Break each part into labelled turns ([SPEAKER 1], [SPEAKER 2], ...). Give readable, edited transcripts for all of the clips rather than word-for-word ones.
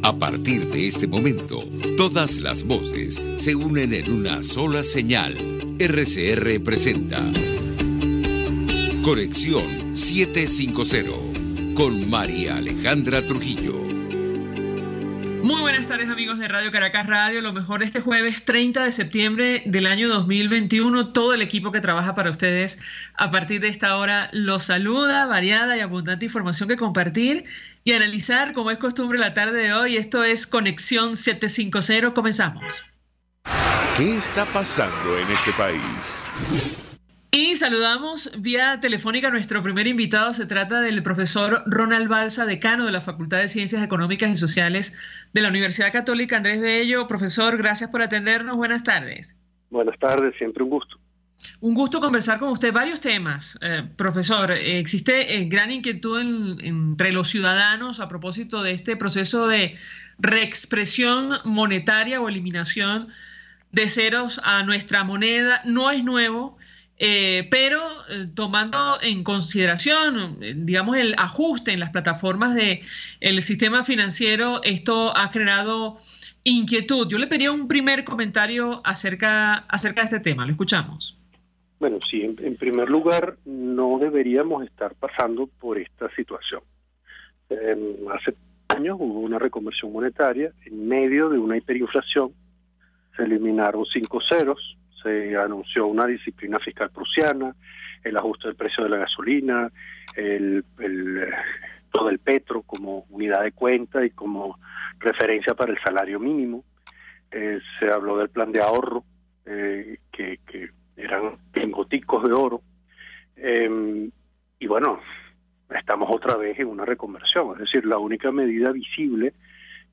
[SPEAKER 1] A partir de este momento, todas las voces se unen en una sola señal. RCR presenta Conexión 750 con María Alejandra Trujillo.
[SPEAKER 2] Muy buenas tardes, amigos de Radio Caracas Radio. Lo mejor este jueves 30 de septiembre del año 2021. Todo el equipo que trabaja para ustedes a partir de esta hora los saluda. Variada y abundante información que compartir y analizar, como es costumbre, la tarde de hoy. Esto es Conexión 750. Comenzamos.
[SPEAKER 3] ¿Qué está pasando en este país?
[SPEAKER 2] Y saludamos vía telefónica a nuestro primer invitado. Se trata del profesor Ronald Balsa, decano de la Facultad de Ciencias Económicas y Sociales de la Universidad Católica Andrés Bello. Profesor, gracias por atendernos. Buenas tardes.
[SPEAKER 4] Buenas tardes, siempre un gusto.
[SPEAKER 2] Un gusto conversar con usted. Varios temas, profesor. Existe gran inquietud entre los ciudadanos a propósito de este proceso de reexpresión monetaria o eliminación de ceros a nuestra moneda. No es nuevo. Pero tomando en consideración, digamos, el ajuste en las plataformas del sistema financiero, esto ha generado inquietud. Yo le pediría un primer comentario acerca de este tema. Lo escuchamos.
[SPEAKER 4] Bueno, sí, en primer lugar, no deberíamos estar pasando por esta situación. Hace años hubo una reconversión monetaria en medio de una hiperinflación. Se eliminaron 5 ceros. Se anunció una disciplina fiscal prusiana, el ajuste del precio de la gasolina, todo el petro como unidad de cuenta y como referencia para el salario mínimo. Se habló del plan de ahorro, que eran lingoticos de oro. Y bueno, estamos otra vez en una reconversión. Es decir, la única medida visible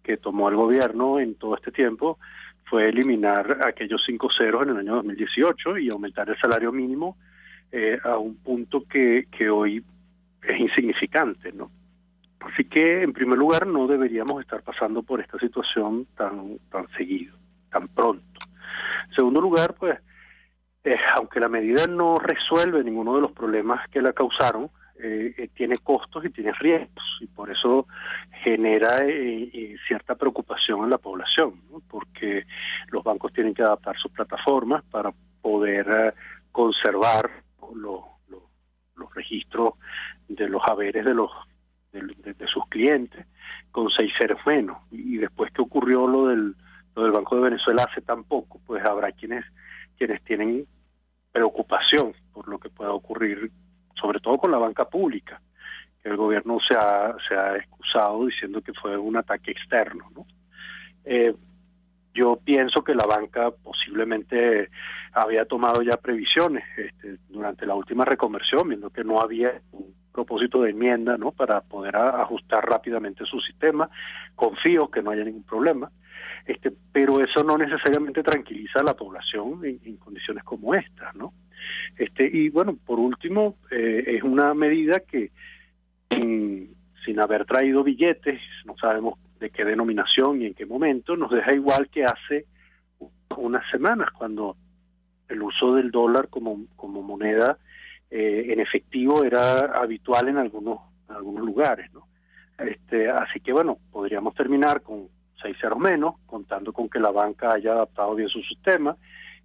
[SPEAKER 4] que tomó el gobierno en todo este tiempo fue eliminar aquellos 5 ceros en el año 2018 y aumentar el salario mínimo a un punto que hoy es insignificante, ¿no? Así que, en primer lugar, no deberíamos estar pasando por esta situación tan seguido, tan pronto. En segundo lugar, pues, aunque la medida no resuelve ninguno de los problemas que la causaron, tiene costos y tiene riesgos, y por eso genera cierta preocupación en la población, ¿no? Porque los bancos tienen que adaptar sus plataformas para poder conservar los registros de los haberes de sus clientes con 6 ceros menos. Y después que ocurrió lo del Banco de Venezuela hace tan poco, pues habrá quienes tienen preocupación por lo que pueda ocurrir, sobre todo con la banca pública, que el gobierno se ha excusado diciendo que fue un ataque externo, ¿no? Yo pienso que la banca posiblemente había tomado ya previsiones durante la última reconversión, viendo que no había un propósito de enmienda, ¿no?, para poder ajustar rápidamente su sistema. Confío que no haya ningún problema, pero eso no necesariamente tranquiliza a la población en condiciones como estas, ¿no? Y bueno, por último, es una medida que sin haber traído billetes, no sabemos de qué denominación y en qué momento, nos deja igual que hace unas semanas, cuando el uso del dólar como moneda en efectivo era habitual en algunos lugares, ¿no? Así que bueno, podríamos terminar con 6 ceros menos, contando con que la banca haya adaptado bien su sistema,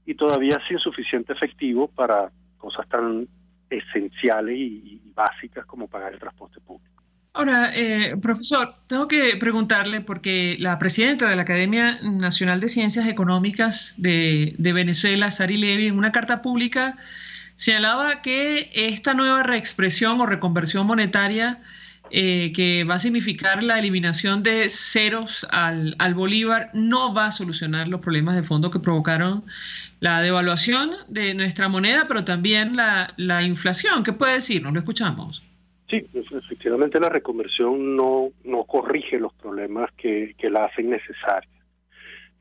[SPEAKER 4] y todavía sin suficiente efectivo para cosas tan esenciales y básicas como pagar el transporte público.
[SPEAKER 2] Ahora, profesor, tengo que preguntarle, porque la presidenta de la Academia Nacional de Ciencias Económicas de Venezuela, Sari Levy, en una carta pública señalaba que esta nueva reexpresión o reconversión monetaria que va a significar la eliminación de ceros al bolívar no va a solucionar los problemas de fondo que provocaron la devaluación de nuestra moneda, pero también la inflación. ¿Qué puede decirnos? Lo escuchamos.
[SPEAKER 4] Sí, efectivamente la reconversión no corrige los problemas que la hacen necesaria.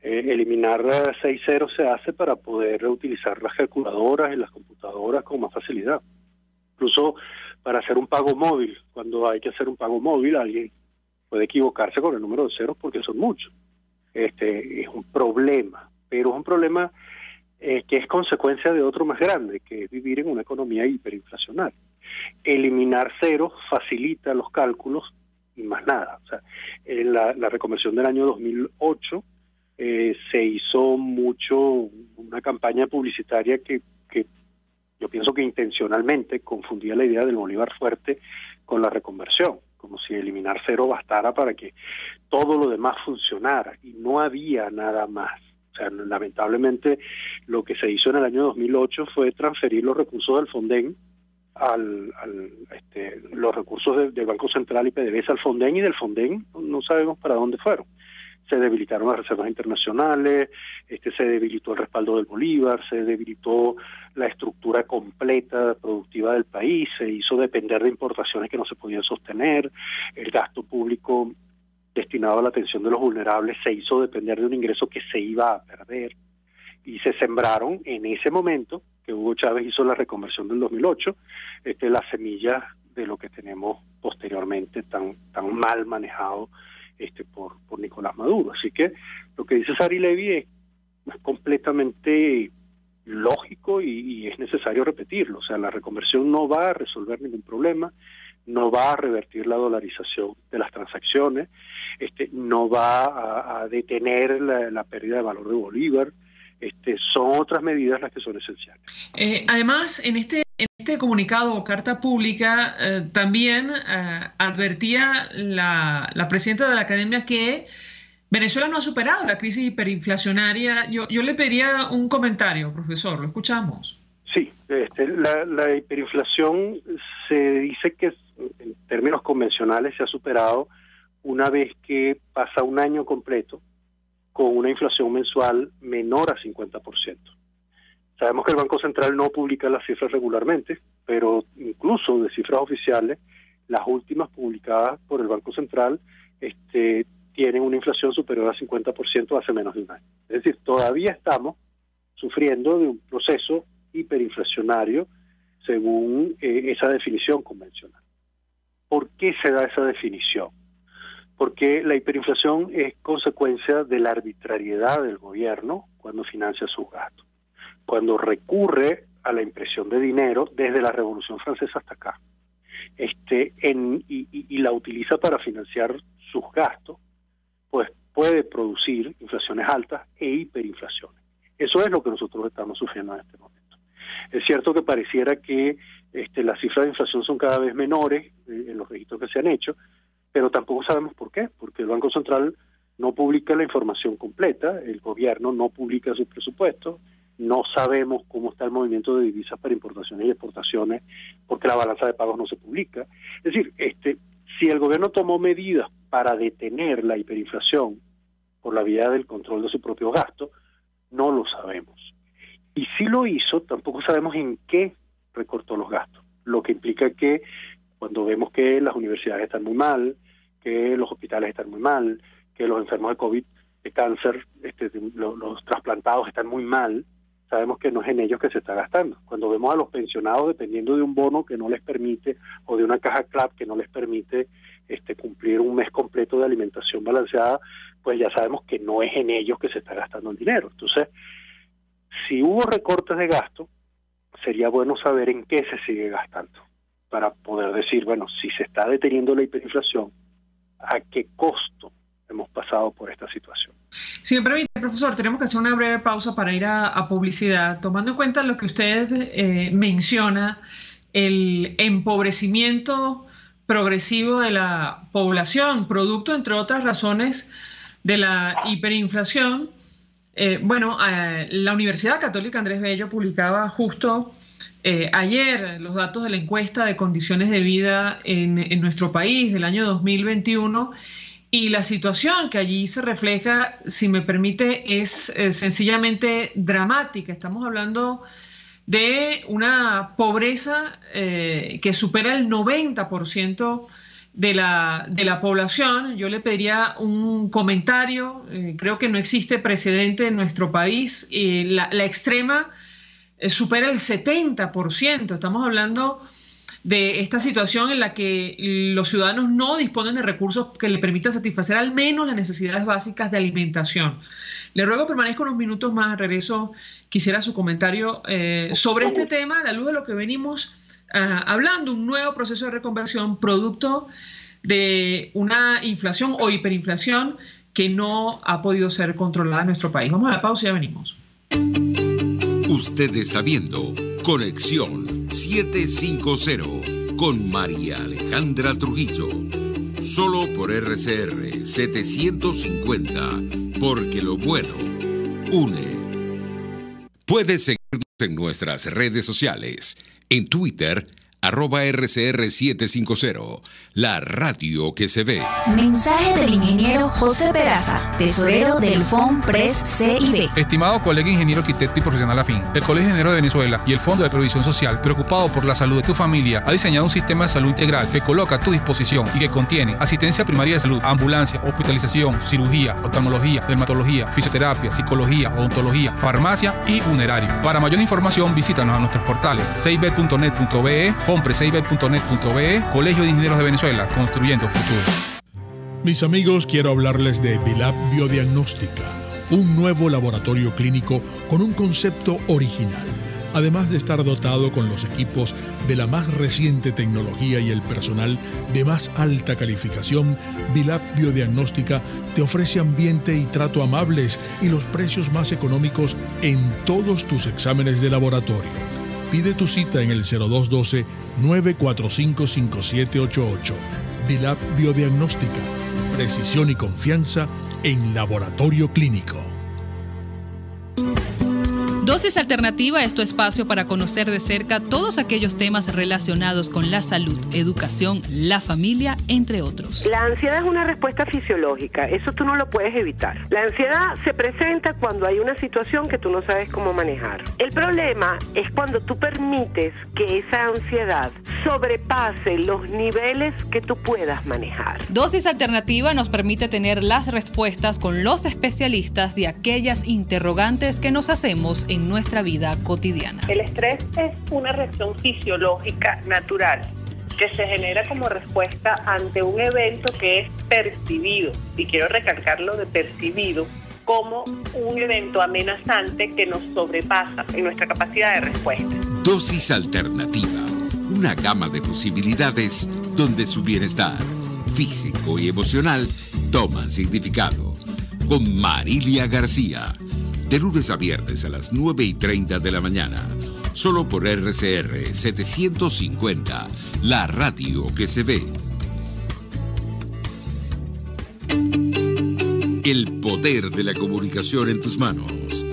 [SPEAKER 4] Eliminar 6 ceros se hace para poder utilizar las calculadoras y las computadoras con más facilidad. Incluso para hacer un pago móvil, cuando hay que hacer un pago móvil, alguien puede equivocarse con el número de ceros porque son muchos. Es un problema, pero es un problema que es consecuencia de otro más grande, que es vivir en una economía hiperinflacionaria. Eliminar ceros facilita los cálculos y más nada. O sea, en la reconversión del año 2008 se hizo una campaña publicitaria que yo pienso que intencionalmente confundía la idea del Bolívar fuerte con la reconversión, como si eliminar cero bastara para que todo lo demás funcionara, y no había nada más. O sea, lamentablemente lo que se hizo en el año 2008 fue transferir los recursos del Fonden los recursos del Banco Central y PDVSA al Fonden, y del Fonden no sabemos para dónde fueron. Se debilitaron las reservas internacionales, se debilitó el respaldo del Bolívar, se debilitó la estructura completa productiva del país, se hizo depender de importaciones que no se podían sostener, el gasto público destinado a la atención de los vulnerables se hizo depender de un ingreso que se iba a perder, y se sembraron en ese momento que Hugo Chávez hizo la reconversión del 2008, las semillas de lo que tenemos posteriormente tan mal manejado por Nicolás Maduro. Así que lo que dice Sari Levy es completamente lógico y es necesario repetirlo. O sea, la reconversión no va a resolver ningún problema, no va a revertir la dolarización de las transacciones, no va a detener la pérdida de valor de Bolívar. Son otras medidas las que son esenciales.
[SPEAKER 2] Además, en este comunicado o carta pública también advertía la presidenta de la Academia que Venezuela no ha superado la crisis hiperinflacionaria. Yo le pedía un comentario, profesor, lo escuchamos.
[SPEAKER 4] Sí, la hiperinflación se dice que en términos convencionales se ha superado una vez que pasa un año completo con una inflación mensual menor a 50%. Sabemos que el Banco Central no publica las cifras regularmente, pero incluso de cifras oficiales, las últimas publicadas por el Banco Central tienen una inflación superior a 50% hace menos de un año. Es decir, todavía estamos sufriendo de un proceso hiperinflacionario según esa definición convencional. ¿Por qué se da esa definición? Porque la hiperinflación es consecuencia de la arbitrariedad del gobierno cuando financia sus gastos, cuando recurre a la impresión de dinero desde la Revolución Francesa hasta acá, y la utiliza para financiar sus gastos, pues puede producir inflaciones altas e hiperinflaciones. Eso es lo que nosotros estamos sufriendo en este momento. Es cierto que pareciera que las cifras de inflación son cada vez menores en los registros que se han hecho, pero tampoco sabemos por qué, porque el Banco Central no publica la información completa, el gobierno no publica sus presupuestos, no sabemos cómo está el movimiento de divisas para importaciones y exportaciones, porque la balanza de pagos no se publica. Es decir, si el gobierno tomó medidas para detener la hiperinflación por la vía del control de su propio gasto, no lo sabemos. Y si lo hizo, tampoco sabemos en qué recortó los gastos, lo que implica que cuando vemos que las universidades están muy mal, que los hospitales están muy mal, que los enfermos de COVID, de cáncer, los trasplantados están muy mal, sabemos que no es en ellos que se está gastando. Cuando vemos a los pensionados dependiendo de un bono que no les permite, o de una caja CLAP que no les permite cumplir un mes completo de alimentación balanceada, pues ya sabemos que no es en ellos que se está gastando el dinero. Entonces, si hubo recortes de gasto, sería bueno saber en qué se sigue gastando, para poder decir, bueno, si se está deteniendo la hiperinflación, ¿a qué costo hemos pasado por esta situación?
[SPEAKER 2] Si me permite, profesor, tenemos que hacer una breve pausa para ir a publicidad, tomando en cuenta lo que usted menciona, el empobrecimiento progresivo de la población, producto, entre otras razones, de la hiperinflación. La Universidad Católica Andrés Bello publicaba justo ayer los datos de la encuesta de condiciones de vida en nuestro país del año 2021, y la situación que allí se refleja, si me permite, es sencillamente dramática. Estamos hablando de una pobreza que supera el 90% de la población. Yo le pediría un comentario. Creo que no existe precedente en nuestro país. La extrema supera el 70%. Estamos hablando de esta situación en la que los ciudadanos no disponen de recursos que le permitan satisfacer al menos las necesidades básicas de alimentación. Le ruego permanezca unos minutos más. Regreso, quisiera su comentario sobre este tema, a la luz de lo que venimos hablando, un nuevo proceso de reconversión producto de una inflación o hiperinflación que no ha podido ser controlada en nuestro país. Vamos a la pausa y ya venimos.
[SPEAKER 1] Usted está viendo Conexión 750 con María Alejandra Trujillo. Solo por RCR 750, porque lo bueno une. Puedes seguirnos en nuestras redes sociales. En Twitter, @RCR750, la radio que se ve.
[SPEAKER 5] Mensaje del ingeniero José Peraza, tesorero del FONPRES CIB.
[SPEAKER 6] Estimado colega ingeniero, arquitecto y profesional afín, el Colegio de Ingenieros de Venezuela y el Fondo de Previsión Social, preocupado por la salud de tu familia, ha diseñado un sistema de salud integral que coloca a tu disposición y que contiene asistencia primaria de salud, ambulancia, hospitalización, cirugía, oftalmología, dermatología, fisioterapia, psicología, odontología, farmacia y funerario. Para mayor información, visítanos a nuestros portales cib.net.be, fonprescib.net.be, Colegio de Ingenieros de Venezuela, construyendo futuro.
[SPEAKER 7] Mis amigos, quiero hablarles de Dilab Biodiagnóstica, un nuevo laboratorio clínico con un concepto original. Además de estar dotado con los equipos de la más reciente tecnología y el personal de más alta calificación, Dilab Biodiagnóstica te ofrece ambiente y trato amables y los precios más económicos en todos tus exámenes de laboratorio. Pide tu cita en el 0212-945-5788. Dilab Biodiagnóstica. Precisión y confianza en laboratorio clínico.
[SPEAKER 8] Dosis Alternativa es tu espacio para conocer de cerca todos aquellos temas relacionados con la salud, educación, la familia, entre otros.
[SPEAKER 9] La ansiedad es una respuesta fisiológica, eso tú no lo puedes evitar. La ansiedad se presenta cuando hay una situación que tú no sabes cómo manejar. El problema es cuando tú permites que esa ansiedad sobrepase los niveles que tú puedas manejar.
[SPEAKER 8] Dosis Alternativa nos permite tener las respuestas con los especialistas de aquellas interrogantes que nos hacemos en nuestra vida cotidiana.
[SPEAKER 10] El estrés es una reacción fisiológica natural que se genera como respuesta ante un evento que es percibido, y quiero recalcarlo de percibido, como un evento amenazante que nos sobrepasa en nuestra capacidad de respuesta.
[SPEAKER 1] Dosis Alternativa, una gama de posibilidades donde su bienestar físico y emocional toman significado. Con Marilia García, de lunes a viernes a las 9:30 de la mañana, solo por RCR 750, la radio que se ve. El poder de la comunicación en tus manos.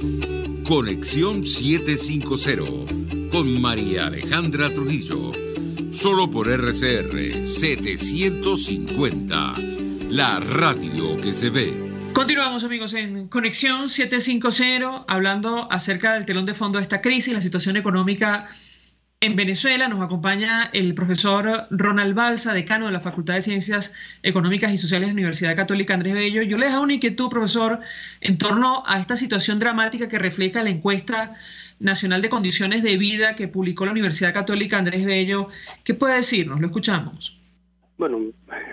[SPEAKER 1] Conexión 750 con María Alejandra Trujillo, solo por RCR 750, la radio que se ve.
[SPEAKER 2] Continuamos, amigos, en Conexión 750, hablando acerca del telón de fondo de esta crisis, la situación económica en Venezuela. Nos acompaña el profesor Ronald Balsa, decano de la Facultad de Ciencias Económicas y Sociales de la Universidad Católica Andrés Bello. Yo le dejo una inquietud, profesor, en torno a esta situación dramática que refleja la encuesta nacional de condiciones de vida que publicó la Universidad Católica Andrés Bello. ¿Qué puede decirnos? Lo escuchamos.
[SPEAKER 4] Bueno,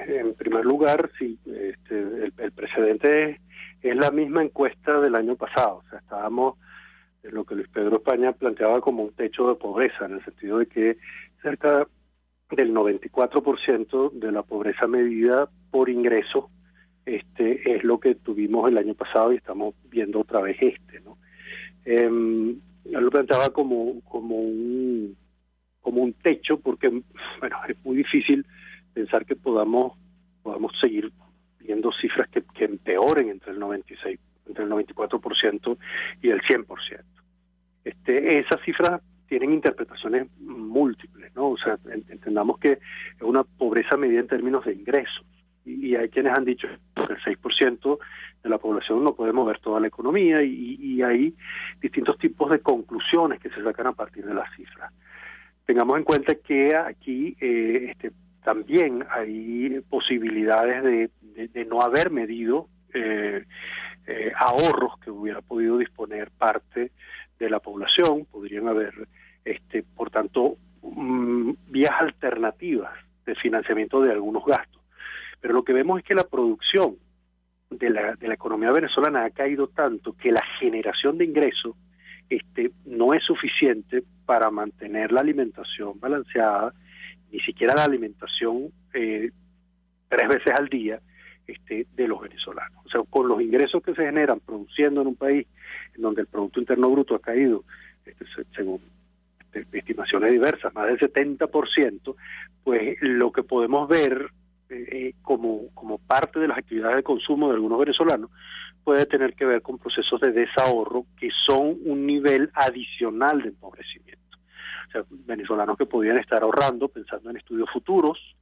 [SPEAKER 4] en primer lugar, sí, el precedente es la misma encuesta del año pasado. O sea, estábamos en lo que Luis Pedro España planteaba como un techo de pobreza, en el sentido de que cerca del 94% de la pobreza medida por ingreso es lo que tuvimos el año pasado y estamos viendo otra vez ¿no? Él lo planteaba como un techo, porque bueno, es muy difícil pensar que podamos seguir viendo cifras que empeoren entre el 94% y el 100%. Esas cifras tienen interpretaciones múltiples, ¿no? O sea, entendamos que es una pobreza medida en términos de ingresos, y hay quienes han dicho que el 6% de la población no puede mover toda la economía, y hay distintos tipos de conclusiones que se sacan a partir de las cifras. Tengamos en cuenta que aquí también hay posibilidades de no haber medido ahorros que hubiera podido disponer parte de la población. Podrían haber, por tanto, vías alternativas de financiamiento de algunos gastos. Pero lo que vemos es que la producción de la economía venezolana ha caído tanto que la generación de ingresos no es suficiente para mantener la alimentación balanceada, ni siquiera la alimentación 3 veces al día de los venezolanos. O sea, con los ingresos que se generan produciendo en un país en donde el Producto Interno Bruto ha caído, según estimaciones diversas, más del 70%, pues lo que podemos ver como parte de las actividades de consumo de algunos venezolanos puede tener que ver con procesos de desahorro que son un nivel adicional de empobrecimiento. O sea, venezolanos que podían estar ahorrando, pensando en estudios futuros,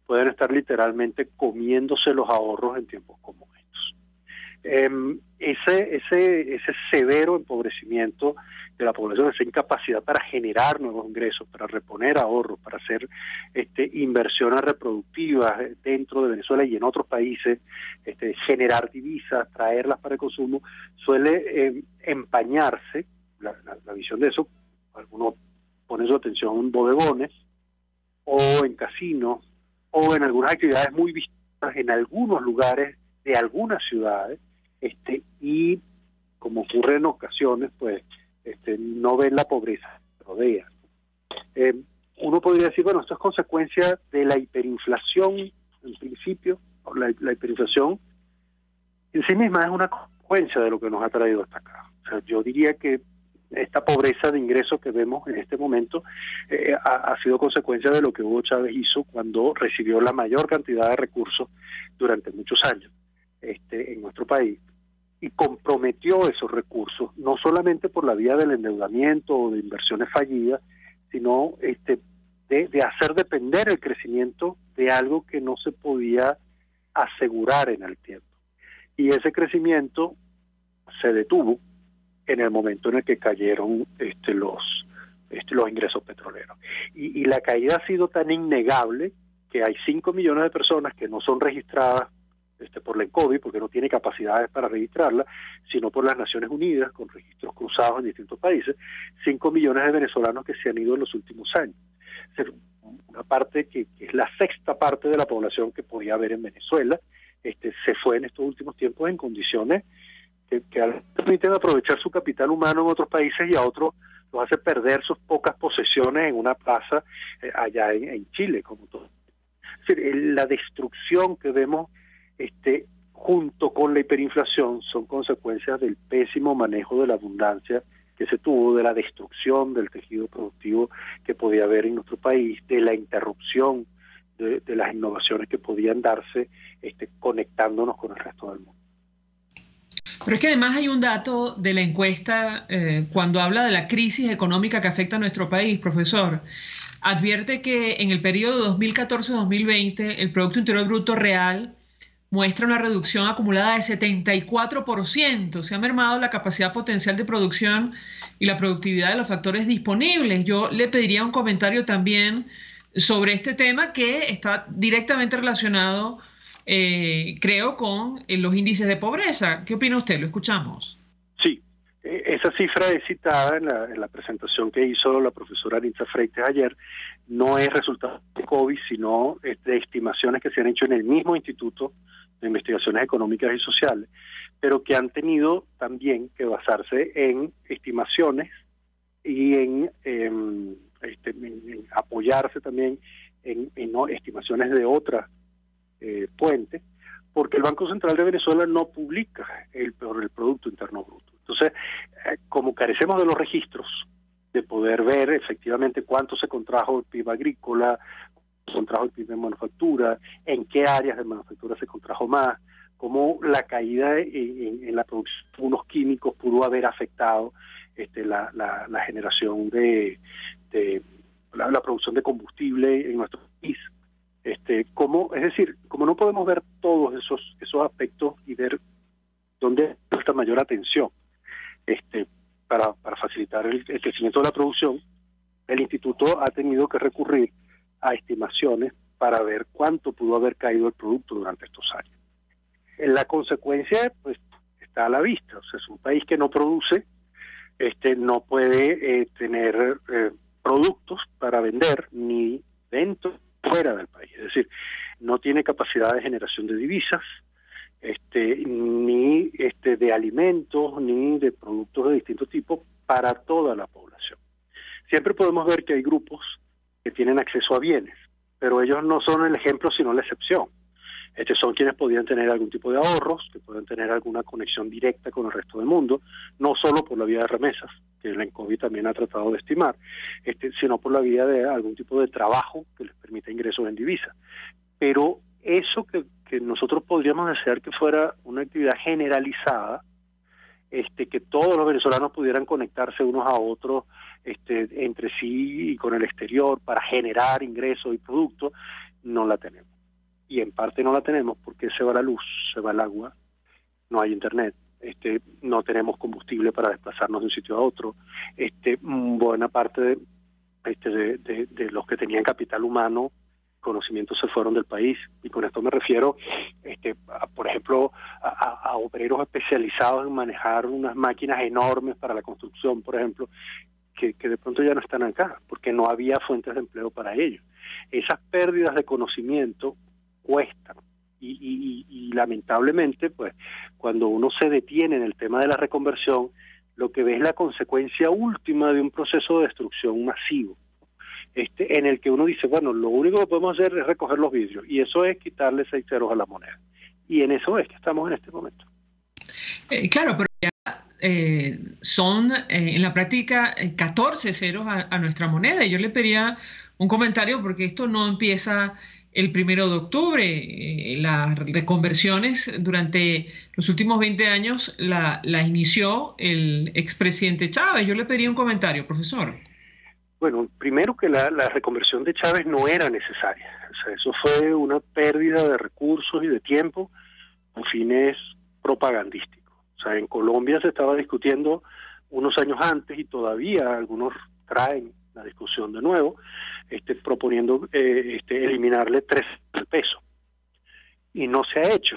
[SPEAKER 4] pueden estar literalmente comiéndose los ahorros en tiempos como estos. Ese severo empobrecimiento de la población, esa incapacidad para generar nuevos ingresos, para reponer ahorros, para hacer inversiones reproductivas dentro de Venezuela y en otros países, generar divisas, traerlas para el consumo, suele empañarse la visión de eso. Algunos ponen su atención en bodegones o en casinos o en algunas actividades muy vistas en algunos lugares de algunas ciudades, y como ocurre en ocasiones, pues no ven la pobreza que rodea. Uno podría decir, bueno, esto es consecuencia de la hiperinflación, en principio. La hiperinflación en sí misma es una consecuencia de lo que nos ha traído hasta acá. O sea, yo diría que esta pobreza de ingresos que vemos en este momento ha sido consecuencia de lo que Hugo Chávez hizo cuando recibió la mayor cantidad de recursos durante muchos años en nuestro país, y comprometió esos recursos, no solamente por la vía del endeudamiento o de inversiones fallidas, sino de hacer depender el crecimiento de algo que no se podía asegurar en el tiempo. Y ese crecimiento se detuvo en el momento en el que cayeron los ingresos petroleros. Y la caída ha sido tan innegable que hay 5 millones de personas que no son registradas por la ENCOVI, porque no tiene capacidades para registrarla, sino por las Naciones Unidas, con registros cruzados en distintos países, 5 millones de venezolanos que se han ido en los últimos años. O sea, una parte que es la sexta parte de la población que podía haber en Venezuela, se fue en estos últimos tiempos en condiciones que permiten aprovechar su capital humano en otros países y a otros los hace perder sus pocas posesiones en una plaza allá en Chile, como todo. Es decir, la destrucción que vemos junto con la hiperinflación son consecuencias del pésimo manejo de la abundancia que se tuvo, de la destrucción del tejido productivo que podía haber en nuestro país, de la interrupción de las innovaciones que podían darse conectándonos con el resto del mundo.
[SPEAKER 2] Pero es que además hay un dato de la encuesta cuando habla de la crisis económica que afecta a nuestro país, profesor. Advierte que en el periodo 2014-2020 el Producto Interior Bruto real muestra una reducción acumulada de 74%. Se ha mermado la capacidad potencial de producción y la productividad de los factores disponibles. Yo le pediría un comentario también sobre este tema que está directamente relacionado, creo, con los índices de pobreza. ¿Qué opina usted? Lo escuchamos.
[SPEAKER 4] Sí, esa cifra es citada en la presentación que hizo la profesora Aritza Freites ayer. No es resultado de COVID, sino de estimaciones que se han hecho en el mismo Instituto de Investigaciones Económicas y Sociales, pero que han tenido también que basarse en estimaciones y en apoyarse también en estimaciones de otras fuentes, porque el Banco Central de Venezuela no publica el Producto Interno Bruto. Entonces, como carecemos de los registros de poder ver efectivamente cuánto se contrajo el PIB agrícola, contrajo el PIB de manufactura, en qué áreas de manufactura se contrajo más, cómo la caída en la producción de unos químicos pudo haber afectado la generación de la producción de combustible en nuestro país. Como no podemos ver todos esos aspectos y ver dónde está mayor atención para facilitar el crecimiento de la producción, el instituto ha tenido que recurrir a estimaciones para ver cuánto pudo haber caído el producto durante estos años. La consecuencia, pues, está a la vista. O sea, es un país que no produce, no puede tener productos para vender ni dentro ni fuera del país. Es decir, no tiene capacidad de generación de divisas, ni de alimentos, ni de productos de distintos tipos para toda la población. Siempre podemos ver que hay grupos que tienen acceso a bienes, pero ellos no son el ejemplo sino la excepción. Son quienes podían tener algún tipo de ahorros, que pueden tener alguna conexión directa con el resto del mundo, no solo por la vía de remesas, que el ENCOVI también ha tratado de estimar, sino por la vía de algún tipo de trabajo que les permita ingresos en divisa. Pero eso que nosotros podríamos desear que fuera una actividad generalizada, que todos los venezolanos pudieran conectarse unos a otros entre sí y con el exterior para generar ingresos y productos, no la tenemos. Y en parte no la tenemos porque se va la luz, se va el agua, no hay internet, no tenemos combustible para desplazarnos de un sitio a otro. Buena parte de los que tenían capital humano, conocimientos se fueron del país, y con esto me refiero, por ejemplo, a obreros especializados en manejar unas máquinas enormes para la construcción, por ejemplo, que de pronto ya no están acá, porque no había fuentes de empleo para ellos. Esas pérdidas de conocimiento cuestan, y lamentablemente, pues, cuando uno se detiene en el tema de la reconversión, lo que ve es la consecuencia última de un proceso de destrucción masivo, en el que uno dice, bueno, lo único que podemos hacer es recoger los vidrios, y eso es quitarle 6 ceros a la moneda. Y en eso es que estamos en este momento.
[SPEAKER 2] Claro, pero ya son en la práctica 14 ceros a nuestra moneda. Y yo le pediría un comentario, porque esto no empieza el 1 de octubre. Las reconversiones durante los últimos 20 años la inició el expresidente Chávez. Yo le pediría un comentario, profesor.
[SPEAKER 4] Bueno, primero que la reconversión de Chávez no era necesaria. O sea, eso fue una pérdida de recursos y de tiempo con fines propagandísticos. O sea, en Colombia se estaba discutiendo unos años antes, y todavía algunos traen la discusión de nuevo, proponiendo eliminarle 3 al peso. Y no se ha hecho.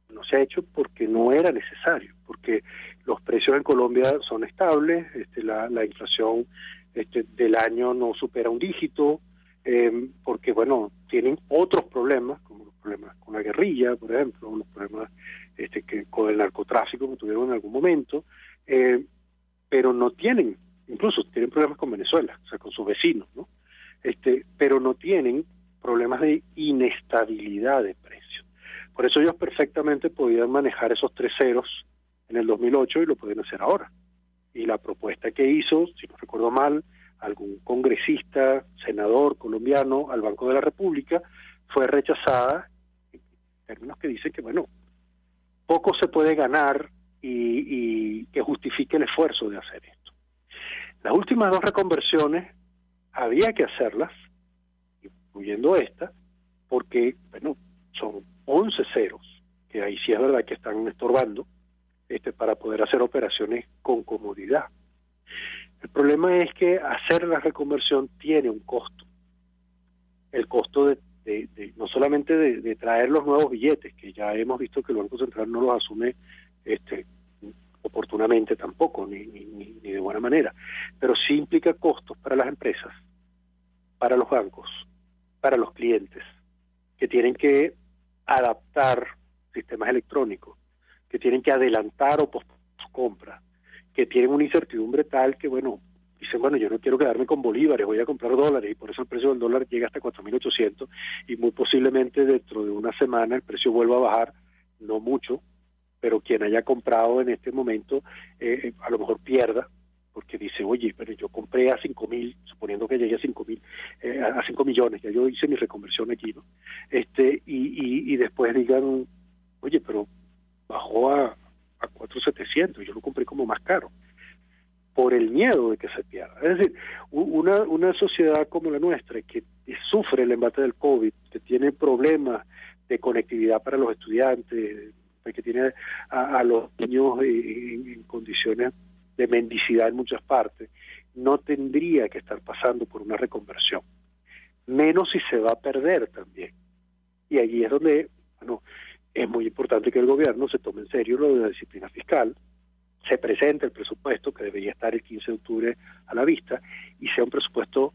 [SPEAKER 4] No se ha hecho porque no era necesario, porque los precios en Colombia son estables, la inflación del año no supera un dígito, porque, bueno, tienen otros problemas, como los problemas con la guerrilla, por ejemplo, los problemas con el narcotráfico que tuvieron en algún momento, pero no tienen, incluso tienen problemas con Venezuela, o sea, con sus vecinos, ¿no? Pero no tienen problemas de inestabilidad de precios. Por eso ellos perfectamente podían manejar esos 3 ceros en el 2008 y lo pueden hacer ahora. Y la propuesta que hizo, si no recuerdo mal, algún congresista, senador colombiano al Banco de la República, fue rechazada en términos que dicen que, bueno, poco se puede ganar y que justifique el esfuerzo de hacer esto. Las últimas 2 reconversiones había que hacerlas, incluyendo esta, porque, bueno, son 11 ceros, que ahí sí es verdad que están estorbando, para poder hacer operaciones con comodidad. El problema es que hacer la reconversión tiene un costo. El costo de no solamente de traer los nuevos billetes, que ya hemos visto que el Banco Central no los asume oportunamente tampoco, ni de buena manera, pero sí implica costos para las empresas, para los bancos, para los clientes, que tienen que adaptar sistemas electrónicos, que tienen que adelantar o posponer sus compras, que tienen una incertidumbre tal que, bueno, dicen, bueno, yo no quiero quedarme con bolívares, voy a comprar dólares, y por eso el precio del dólar llega hasta 4.800, y muy posiblemente dentro de una semana el precio vuelva a bajar, no mucho, pero quien haya comprado en este momento a lo mejor pierda, porque dice, oye, pero yo compré a 5.000, suponiendo que llegue a 5.000, a 5 millones, ya yo hice mi reconversión aquí, ¿no? Y después digan, oye, pero bajó a 4.700, yo lo compré como más caro, por el miedo de que se pierda. Es decir, una sociedad como la nuestra, que sufre el embate del COVID, que tiene problemas de conectividad para los estudiantes, que tiene a los niños en condiciones de mendicidad en muchas partes, no tendría que estar pasando por una reconversión, menos si se va a perder también. Y allí es donde, bueno, es muy importante que el gobierno se tome en serio lo de la disciplina fiscal, se presente el presupuesto, que debería estar el 15 de octubre a la vista, y sea un presupuesto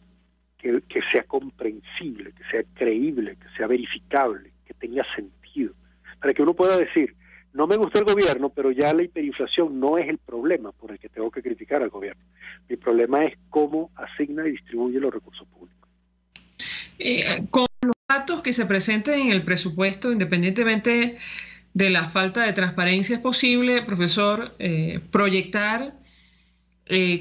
[SPEAKER 4] que sea comprensible, que sea creíble, que sea verificable, que tenga sentido, para que uno pueda decir, no me gusta el gobierno, pero ya la hiperinflación no es el problema por el que tengo que criticar al gobierno. Mi problema es cómo asigna y distribuye los recursos públicos.
[SPEAKER 2] datos que se presenten en el presupuesto, independientemente de la falta de transparencia, es posible, profesor, proyectar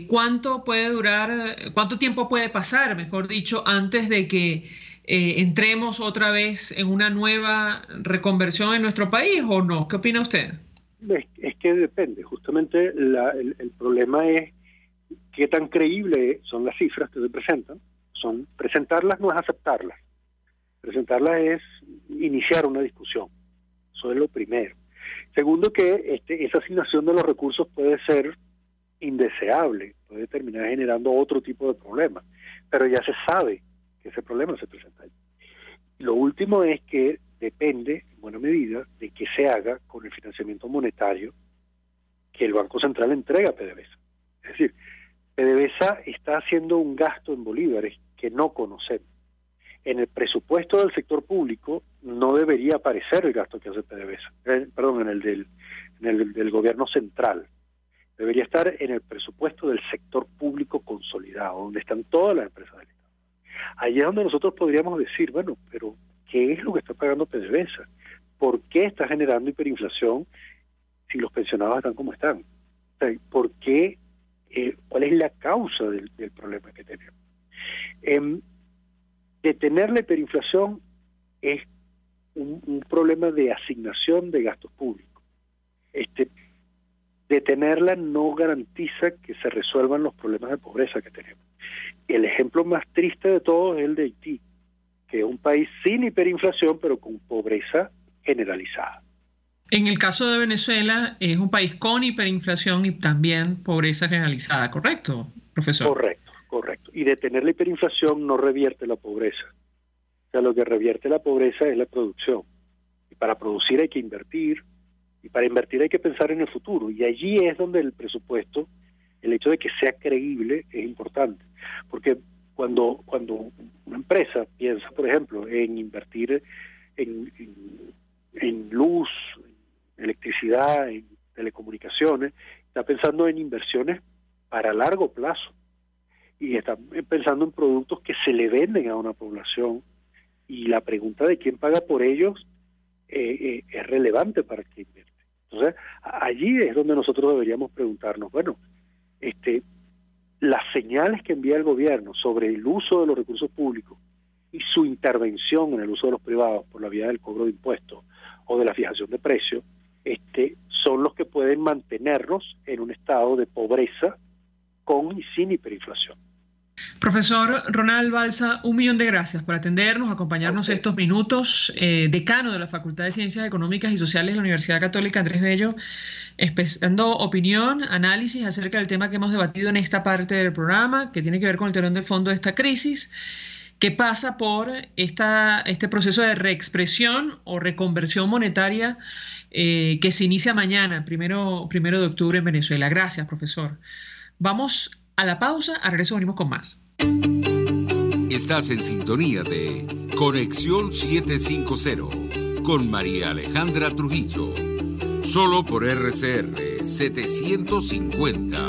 [SPEAKER 2] cuánto puede durar, cuánto tiempo puede pasar, mejor dicho, antes de que entremos otra vez en una nueva reconversión en nuestro país, ¿o no? ¿Qué opina usted?
[SPEAKER 4] Es que depende. Justamente el problema es qué tan creíbles son las cifras que se presentan. Presentarlas no es aceptarlas. Presentarlas es iniciar una discusión. Eso es lo primero. Segundo, que esa asignación de los recursos puede ser indeseable, puede terminar generando otro tipo de problemas, pero ya se sabe que ese problema se presenta ahí. Lo último es que depende, en buena medida, de qué se haga con el financiamiento monetario que el Banco Central entrega a PDVSA. Es decir, PDVSA está haciendo un gasto en bolívares que no conocemos. En el presupuesto del sector público no debería aparecer el gasto que hace PDVSA, en el del gobierno central. Debería estar en el presupuesto del sector público consolidado, donde están todas las empresas del Estado. Allí es donde nosotros podríamos decir, bueno, pero ¿qué es lo que está pagando PDVSA? ¿Por qué está generando hiperinflación si los pensionados están como están? O sea, ¿por qué? ¿Cuál es la causa del problema que tenemos? Detener la hiperinflación es un problema de asignación de gastos públicos. Detenerla no garantiza que se resuelvan los problemas de pobreza que tenemos. El ejemplo más triste de todos es el de Haití, que es un país sin hiperinflación, pero con pobreza generalizada.
[SPEAKER 2] En el caso de Venezuela, es un país con hiperinflación y también pobreza generalizada, ¿correcto, profesor? Correcto. Y detener la hiperinflación no revierte la pobreza. O sea, lo que revierte la pobreza es la producción. Y para producir hay que invertir, y para invertir hay que pensar en el futuro. Y allí es donde el presupuesto, el hecho de que sea creíble, es importante. Porque cuando una empresa piensa, por ejemplo, en invertir en luz, en electricidad, en telecomunicaciones, está pensando en inversiones para largo plazo. Y está pensando en productos que se le venden a una población. Y la pregunta de quién paga por ellos es relevante para el que invierte. Entonces, allí es donde nosotros deberíamos preguntarnos, bueno, las señales que envía el gobierno sobre el uso de los recursos públicos y su intervención en el uso de los privados por la vía del cobro de impuestos o de la fijación de precios, son los que pueden mantenernos en un estado de pobreza con y sin hiperinflación. Profesor Ronald Balsa, 1.000.000 de gracias por atendernos, acompañarnos estos minutos. Decano de la Facultad de Ciencias Económicas y Sociales de la Universidad Católica Andrés Bello, expresando opinión, análisis acerca del tema que hemos debatido en esta parte del programa, que tiene que ver con el telón de fondo de esta crisis, que pasa por este proceso de reexpresión o reconversión monetaria que se inicia mañana, primero de octubre en Venezuela. Gracias, profesor. Vamos a la pausa, a regreso venimos con más.
[SPEAKER 1] Estás en sintonía de Conexión 750 con María Alejandra Trujillo, solo por RCR 750,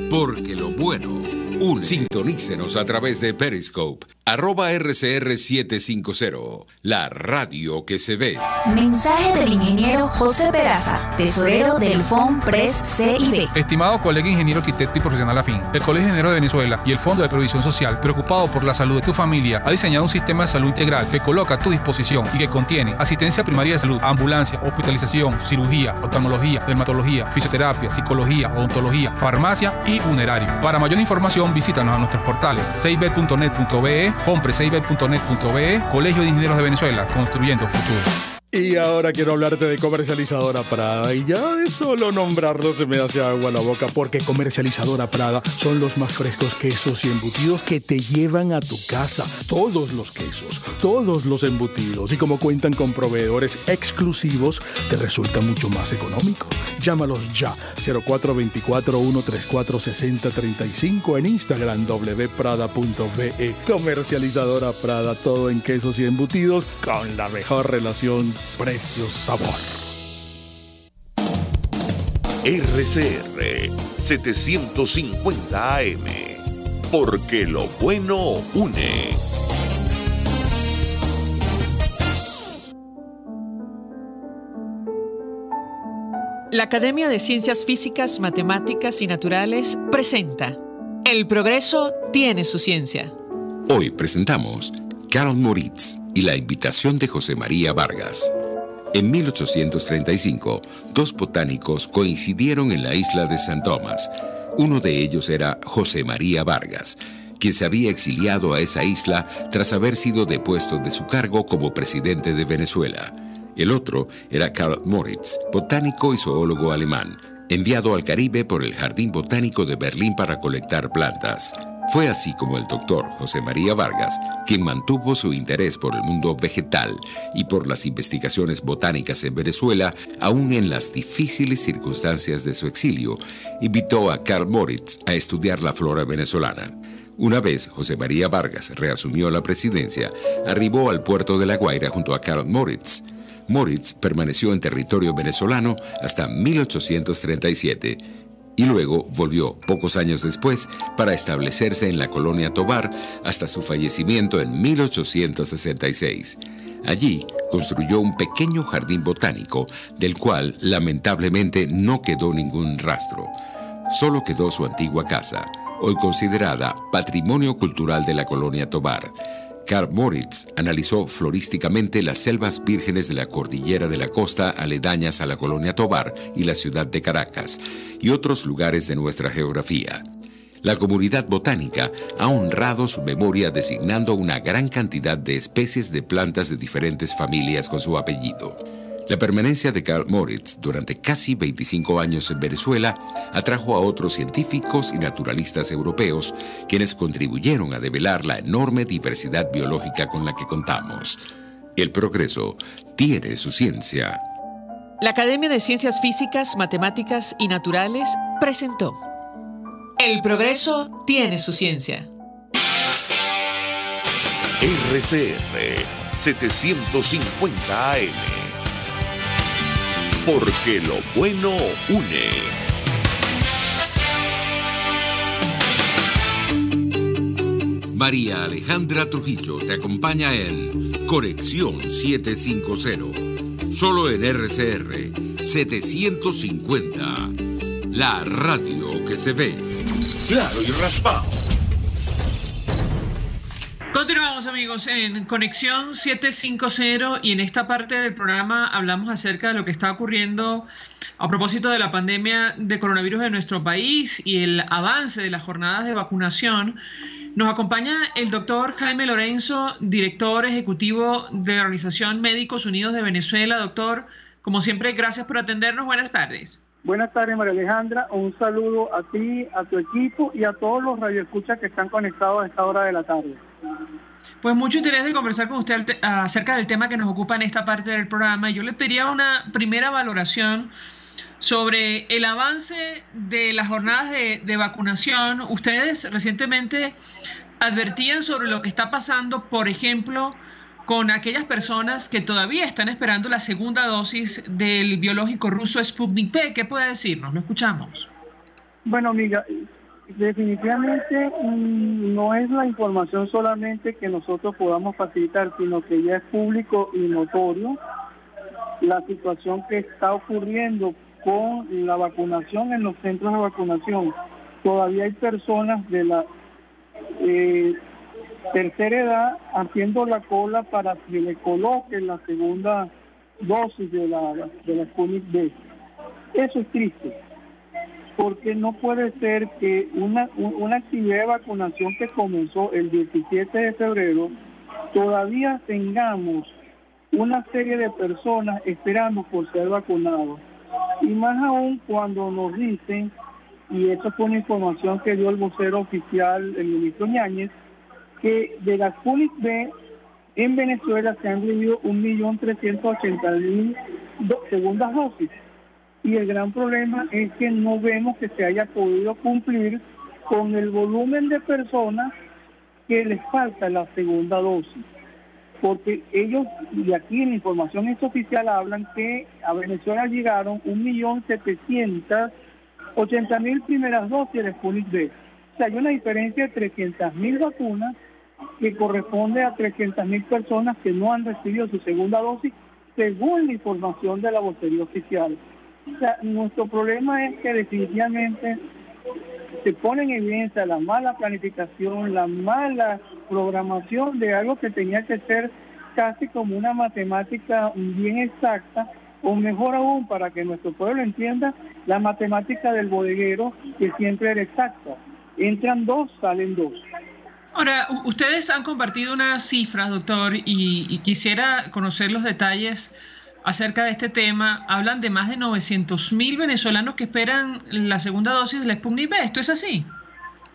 [SPEAKER 1] porque lo bueno une. Sintonícenos a través de Periscope, @RCR750, la radio que se ve.
[SPEAKER 5] Mensaje del ingeniero José Peraza, tesorero del FONPRES CIB.
[SPEAKER 6] Estimado colega ingeniero arquitecto y profesional afín, el Colegio de Ingenieros de Venezuela y el Fondo de Previsión Social, preocupado por la salud de tu familia, ha diseñado un sistema de salud integral que coloca a tu disposición y que contiene asistencia primaria de salud, ambulancia, hospitalización, cirugía, oftalmología, dermatología, fisioterapia, psicología, odontología, farmacia y funerario. Para mayor información, visítanos a nuestros portales cib.net.be, fonprescib.net.be, Colegio de Ingenieros de Venezuela, construyendo futuro.
[SPEAKER 7] Y ahora quiero hablarte de Comercializadora Prada, y ya de solo nombrarlo se me hace agua la boca, porque Comercializadora Prada son los más frescos quesos y embutidos que te llevan a tu casa. Todos los quesos, todos los embutidos, y como cuentan con proveedores exclusivos, te resulta mucho más económico. Llámalos ya, 0424-134-6035, en Instagram wprada.be. Comercializadora Prada, todo en quesos y embutidos con la mejor relación precio-sabor.
[SPEAKER 3] RCR 750 AM, porque lo bueno une.
[SPEAKER 11] La Academia de Ciencias Físicas, Matemáticas y Naturales presenta El progreso tiene su ciencia.
[SPEAKER 1] Hoy presentamos Carl Moritz y la invitación de José María Vargas. En 1835, dos botánicos coincidieron en la isla de San Tomás. Uno de ellos era José María Vargas, quien se había exiliado a esa isla tras haber sido depuesto de su cargo como presidente de Venezuela. El otro era Carl Moritz, botánico y zoólogo alemán, enviado al Caribe por el Jardín Botánico de Berlín para colectar plantas. Fue así como el doctor José María Vargas, quien mantuvo su interés por el mundo vegetal y por las investigaciones botánicas en Venezuela, aún en las difíciles circunstancias de su exilio, invitó a Carl Moritz a estudiar la flora venezolana. Una vez José María Vargas reasumió la presidencia, arribó al puerto de La Guaira junto a Carl Moritz. Moritz permaneció en territorio venezolano hasta 1837 y luego volvió pocos años después para establecerse en la colonia Tovar hasta su fallecimiento en 1866. Allí construyó un pequeño jardín botánico del cual lamentablemente no quedó ningún rastro. Solo quedó su antigua casa, hoy considerada Patrimonio Cultural de la colonia Tovar. Carl Moritz analizó florísticamente las selvas vírgenes de la cordillera de la costa aledañas a la colonia Tovar y la ciudad de Caracas, y otros lugares de nuestra geografía. La comunidad botánica ha honrado su memoria designando una gran cantidad de especies de plantas de diferentes familias con su apellido. La permanencia de Carl Moritz durante casi 25 años en Venezuela atrajo a otros científicos y naturalistas europeos, quienes contribuyeron a develar la enorme diversidad biológica con la que contamos. El progreso tiene su ciencia.
[SPEAKER 11] La Academia de Ciencias Físicas, Matemáticas y Naturales presentó El progreso tiene su ciencia.
[SPEAKER 3] RCR 750 AM. Porque lo bueno une.
[SPEAKER 1] María Alejandra Trujillo te acompaña en Conexión 750. Solo en RCR 750. La radio que se ve.
[SPEAKER 3] Claro y raspado.
[SPEAKER 2] Continuamos, amigos, en Conexión 750 y en esta parte del programa hablamos acerca de lo que está ocurriendo a propósito de la pandemia de coronavirus en nuestro país y el avance de las jornadas de vacunación. Nos acompaña el doctor Jaime Lorenzo, director ejecutivo de la Organización Médicos Unidos de Venezuela. Doctor, como siempre, gracias por atendernos. Buenas tardes.
[SPEAKER 12] Buenas tardes, María Alejandra. Un saludo a ti, a tu equipo y a todos los radioescuchas que están conectados a esta hora de la tarde.
[SPEAKER 2] Pues mucho interés de conversar con usted acerca del tema que nos ocupa en esta parte del programa. Yo le pediría una primera valoración sobre el avance de las jornadas de vacunación. Ustedes recientemente advertían sobre lo que está pasando, por ejemplo, con aquellas personas que todavía están esperando la segunda dosis del biológico ruso Sputnik V. ¿Qué puede decirnos? Lo escuchamos.
[SPEAKER 12] Bueno, amiga, definitivamente no es la información solamente que nosotros podamos facilitar, sino que ya es público y notorio la situación que está ocurriendo con la vacunación en los centros de vacunación. Todavía hay personas de la tercera edad haciendo la cola para que le coloquen la segunda dosis de la Sputnik V. Eso es triste, porque no puede ser que una actividad de vacunación que comenzó el 17 de febrero, todavía tengamos una serie de personas esperando por ser vacunados. Y más aún cuando nos dicen, y eso fue una información que dio el vocero oficial, el ministro Ñáñez, que de la Sputnik V en Venezuela se han recibido 1.380.000 segundas dosis. Y el gran problema es que no vemos que se haya podido cumplir con el volumen de personas que les falta la segunda dosis. Porque ellos, y aquí en la información oficial hablan que a Venezuela llegaron 1.780.000 primeras dosis de Sputnik V. O sea, hay una diferencia de 300.000 vacunas que corresponde a 300.000 personas que no han recibido su segunda dosis, según la información de la vocería oficial. O sea, nuestro problema es que definitivamente se pone en evidencia la mala planificación, la mala programación de algo que tenía que ser casi como una matemática bien exacta, o mejor aún, para que nuestro pueblo entienda, la matemática del bodeguero, que siempre era exacta. Entran 2, salen 2.
[SPEAKER 2] Ahora, ustedes han compartido unas cifras, doctor, y quisiera conocer los detalles acerca de este tema. Hablan de más de 900.000 venezolanos que esperan la segunda dosis de la Sputnik V. ¿Esto es así?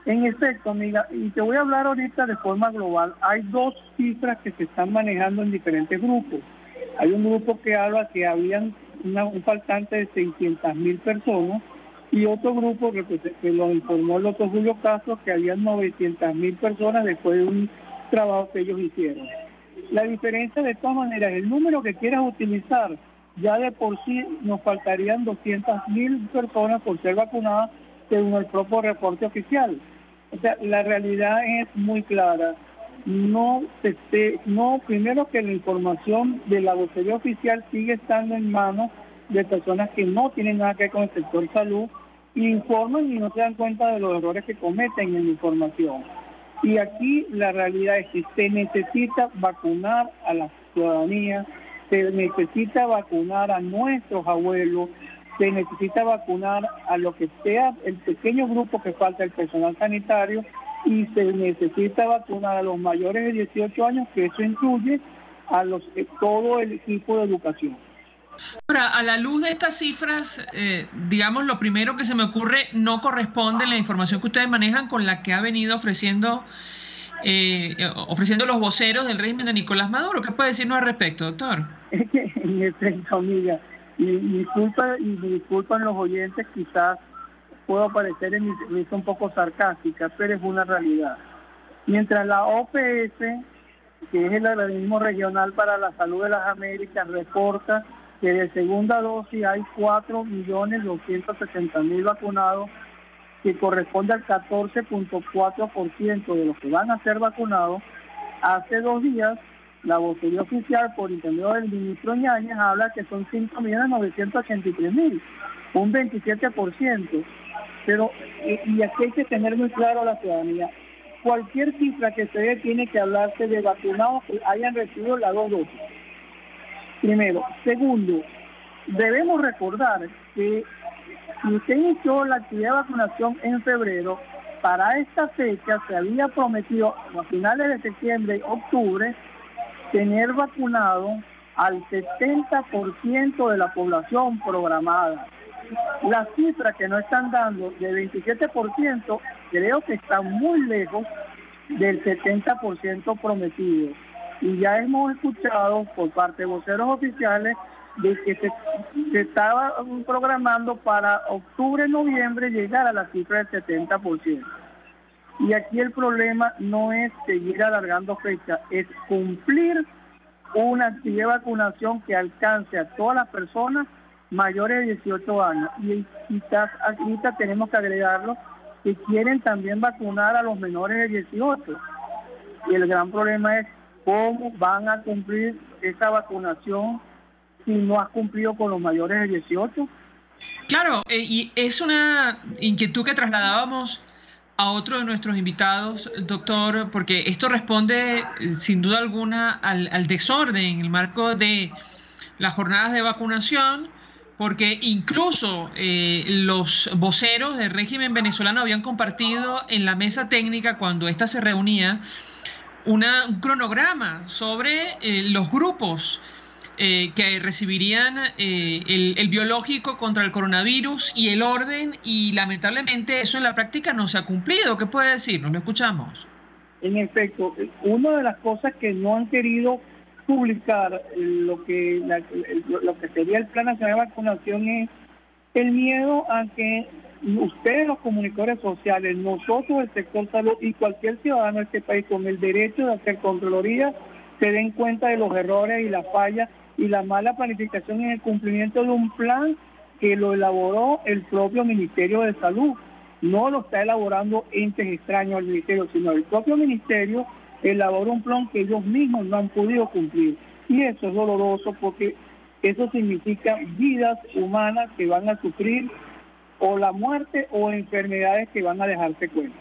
[SPEAKER 12] En efecto, amiga, y te voy a hablar ahorita de forma global. Hay 2 cifras que se están manejando en diferentes grupos. Hay un grupo que habla que habían un faltante de 600.000 personas, y otro grupo que lo informó el doctor Julio Castro, que habían 900.000 personas después de un trabajo que ellos hicieron. La diferencia, de todas maneras, el número que quieras utilizar, ya de por sí nos faltarían 200.000 personas por ser vacunadas, según el propio reporte oficial. O sea, la realidad es muy clara. Primero, que la información de la vocería oficial sigue estando en manos de personas que no tienen nada que ver con el sector salud, informan y no se dan cuenta de los errores que cometen en la información. Y aquí la realidad es que se necesita vacunar a la ciudadanía, se necesita vacunar a nuestros abuelos, se necesita vacunar a lo que sea el pequeño grupo que falta, el personal sanitario, y se necesita vacunar a los mayores de 18 años, que eso incluye a todo el equipo de educación.
[SPEAKER 2] Ahora, a la luz de estas cifras, digamos, lo primero que se me ocurre, no corresponde la información que ustedes manejan con la que ha venido ofreciendo los voceros del régimen de Nicolás Maduro. ¿Qué puede decirnos al respecto, doctor?
[SPEAKER 12] En efecto, amiga, y disculpan los oyentes, quizás puedo parecer en mi risa un poco sarcástica, pero es una realidad. Mientras la OPS, que es el organismo regional para la salud de las Américas, reporta que de segunda dosis hay 4.260.000 vacunados, que corresponde al 14.4% de los que van a ser vacunados. Hace 2 días, la vocería oficial, por intermedio del ministro Ñañez, habla que son 5.983.000, un 27%. Pero, y aquí hay que tener muy claro a la ciudadanía, cualquier cifra que se dé tiene que hablarse de vacunados que hayan recibido las 2 dosis. Primero. Segundo, debemos recordar que si usted inició la actividad de vacunación en febrero, para esta fecha se había prometido a finales de septiembre y octubre tener vacunado al 70% de la población programada. Las cifras que nos están dando de 27% creo que están muy lejos del 70% prometido. Y ya hemos escuchado por parte de voceros oficiales de que se estaba programando para octubre, noviembre llegar a la cifra del 70%. Y aquí el problema no es seguir alargando fechas, es cumplir una actividad de vacunación que alcance a todas las personas mayores de 18 años. Y quizás ahorita tenemos que agregarlo, que quieren también vacunar a los menores de 18. Y el gran problema es cómo van a cumplir esa vacunación si no has cumplido con los mayores de 18.
[SPEAKER 2] Claro, y es una inquietud que trasladábamos a otro de nuestros invitados, doctor, porque esto responde sin duda alguna al desorden en el marco de las jornadas de vacunación, porque incluso los voceros del régimen venezolano habían compartido en la mesa técnica, cuando ésta se reunía, un cronograma sobre los grupos que recibirían el biológico contra el coronavirus y el orden, y lamentablemente eso en la práctica no se ha cumplido. ¿Qué puede decirnos? Lo escuchamos.
[SPEAKER 12] En efecto, una de las cosas que no han querido publicar lo que sería el Plan Nacional de Vacunación es el miedo a que ustedes, los comunicadores sociales, nosotros, el sector salud y cualquier ciudadano de este país con el derecho de hacer Contraloría, se den cuenta de los errores y las fallas y la mala planificación en el cumplimiento de un plan que lo elaboró el propio Ministerio de Salud. No lo está elaborando entes extraños al Ministerio, sino el propio Ministerio elaboró un plan que ellos mismos no han podido cumplir. Y eso es doloroso porque Eso significa vidas humanas que van a sufrir o la muerte o enfermedades que van a dejar secuelas.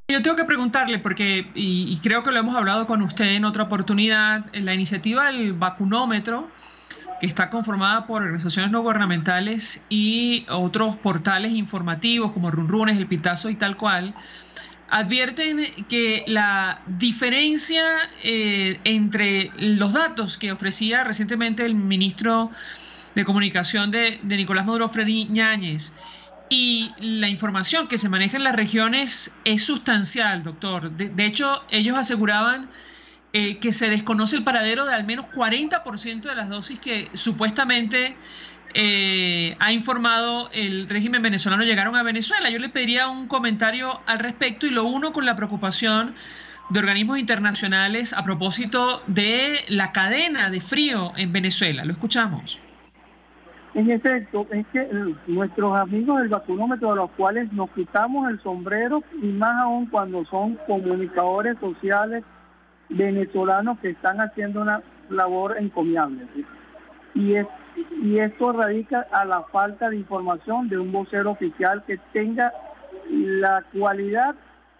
[SPEAKER 2] Yo tengo que preguntarle, porque, y creo que lo hemos hablado con usted en otra oportunidad, en la iniciativa del vacunómetro, que está conformada por organizaciones no gubernamentales y otros portales informativos como Runrunes, El Pitazo y tal cual, advierten que la diferencia entre los datos que ofrecía recientemente el ministro de Comunicación de Nicolás Maduro Freire Yáñez y la información que se maneja en las regiones es sustancial, doctor. De hecho, ellos aseguraban que se desconoce el paradero de al menos 40% de las dosis que supuestamente ha informado el régimen venezolano llegaron a Venezuela. Yo le pediría un comentario al respecto y lo uno con la preocupación de organismos internacionales a propósito de la cadena de frío en Venezuela. Lo escuchamos.
[SPEAKER 12] En efecto, es que nuestros amigos del vacunómetro, a los cuales nos quitamos el sombrero, y más aún cuando son comunicadores sociales venezolanos que están haciendo una labor encomiable, ¿sí? Y esto radica a la falta de información de un vocero oficial que tenga la cualidad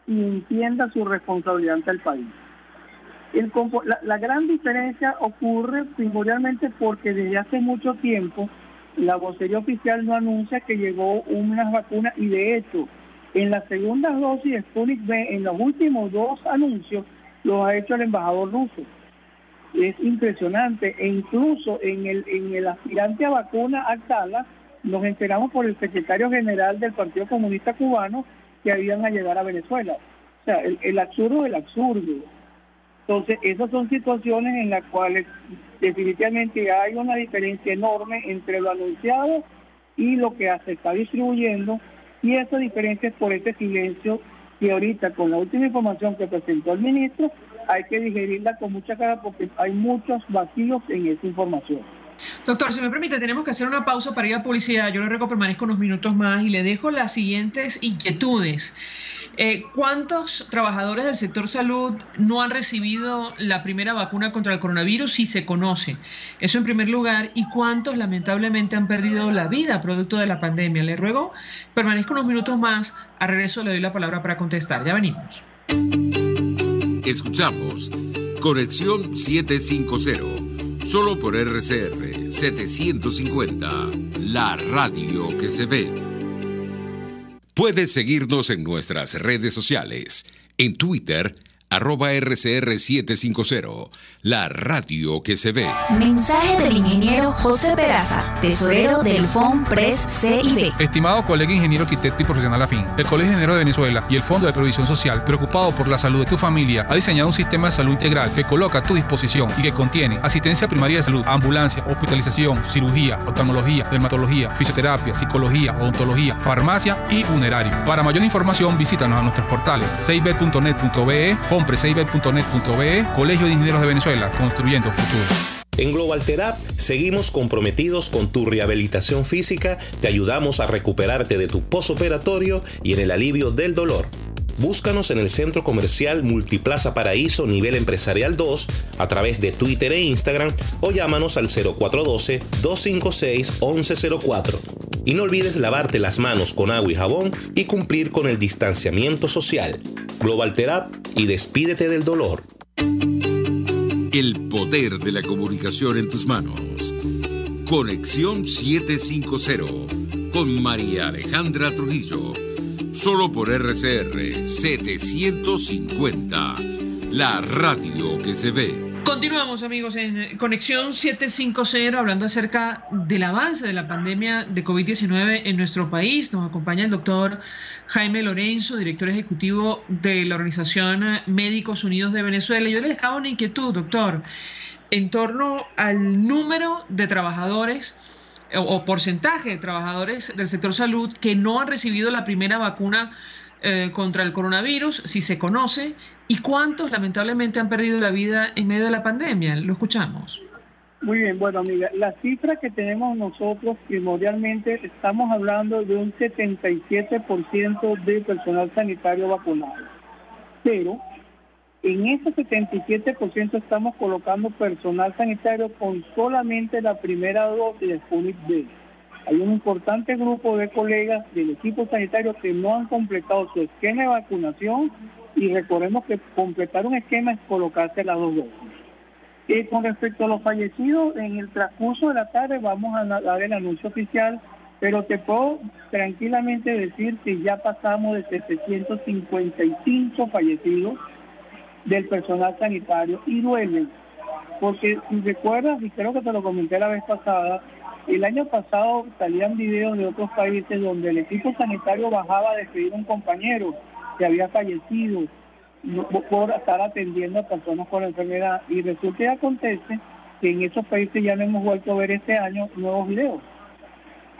[SPEAKER 12] y entienda su responsabilidad ante el país. La gran diferencia ocurre primordialmente porque desde hace mucho tiempo la vocería oficial no anuncia que llegó unas vacunas, y de hecho en las segundas dosis de Sputnik V, en los últimos 2 anuncios los ha hecho el embajador ruso. Es impresionante, e incluso en el aspirante a vacuna Abdala nos enteramos por el secretario general del Partido Comunista Cubano que habían a llegar a Venezuela. O sea, el absurdo del absurdo. Entonces, esas son situaciones en las cuales definitivamente hay una diferencia enorme entre lo anunciado y lo que se está distribuyendo, y esa diferencia es por este silencio que ahorita, con la última información que presentó el ministro, hay que digerirla con mucha cara porque hay muchos vacíos en esa información.
[SPEAKER 2] Doctor, si me permite, tenemos que hacer una pausa para ir a publicidad. Yo le ruego permanezco unos minutos más y le dejo las siguientes inquietudes. ¿Cuántos trabajadores del sector salud no han recibido la primera vacuna contra el coronavirus, si se conoce? Eso en primer lugar. ¿Y cuántos lamentablemente han perdido la vida producto de la pandemia? Le ruego permanezco unos minutos más. A regreso le doy la palabra para contestar. Ya venimos.
[SPEAKER 1] Escuchamos Conexión 750, solo por RCR 750, la radio que se ve. Puedes seguirnos en nuestras redes sociales, en Twitter, @RCR750, la radio que se ve.
[SPEAKER 5] Mensaje del ingeniero José Peraza, tesorero del FONPRES CIB.
[SPEAKER 6] Estimado colega ingeniero, arquitecto y profesional afín, el Colegio de Ingenieros de Venezuela y el Fondo de Previsión Social, preocupado por la salud de tu familia, ha diseñado un sistema de salud integral que coloca a tu disposición y que contiene asistencia primaria de salud, ambulancia, hospitalización, cirugía, oftalmología, dermatología, fisioterapia, psicología, odontología, farmacia y funerario. Para mayor información, visítanos a nuestros portales cib.net.be, FONPRESCIB.net.be, Colegio de Ingenieros de Venezuela, construyendo futuro.
[SPEAKER 13] En Global Therapy seguimos comprometidos con tu rehabilitación física, te ayudamos a recuperarte de tu posoperatorio y en el alivio del dolor. Búscanos en el Centro Comercial Multiplaza Paraíso Nivel Empresarial 2 a través de Twitter e Instagram o llámanos al 0412-256-1104. Y no olvides lavarte las manos con agua y jabón y cumplir con el distanciamiento social. Global Therapy y despídete del dolor.
[SPEAKER 1] El poder de la comunicación en tus manos. Conexión 750 con María Alejandra Trujillo. Solo por RCR 750, la radio que se ve.
[SPEAKER 2] Continuamos, amigos, en Conexión 750, hablando acerca del avance de la pandemia de COVID-19 en nuestro país. Nos acompaña el doctor Jaime Lorenzo, director ejecutivo de la Organización Médicos Unidos de Venezuela. Yo les daba una inquietud, doctor, en torno al número de trabajadores o porcentaje de trabajadores del sector salud que no han recibido la primera vacuna contra el coronavirus, si se conoce, y cuántos lamentablemente han perdido la vida en medio de la pandemia. Lo escuchamos.
[SPEAKER 12] Muy bien, bueno, amiga, la cifra que tenemos nosotros primordialmente, estamos hablando de un 77% de personal sanitario vacunado, pero En ese 77% estamos colocando personal sanitario con solamente la primera dosis de Sputnik V. Hay un importante grupo de colegas del equipo sanitario que no han completado su esquema de vacunación, y recordemos que completar un esquema es colocarse las 2 dosis. Con respecto a los fallecidos, en el transcurso de la tarde vamos a dar el anuncio oficial, pero te puedo tranquilamente decir que ya pasamos de 755 fallecidos del personal sanitario, y duele, porque si recuerdas, y creo que te lo comenté la vez pasada, el año pasado salían videos de otros países donde el equipo sanitario bajaba a despedir a un compañero que había fallecido por estar atendiendo a personas con enfermedad, y resulta y acontece que en esos países ya no hemos vuelto a ver este año nuevos videos.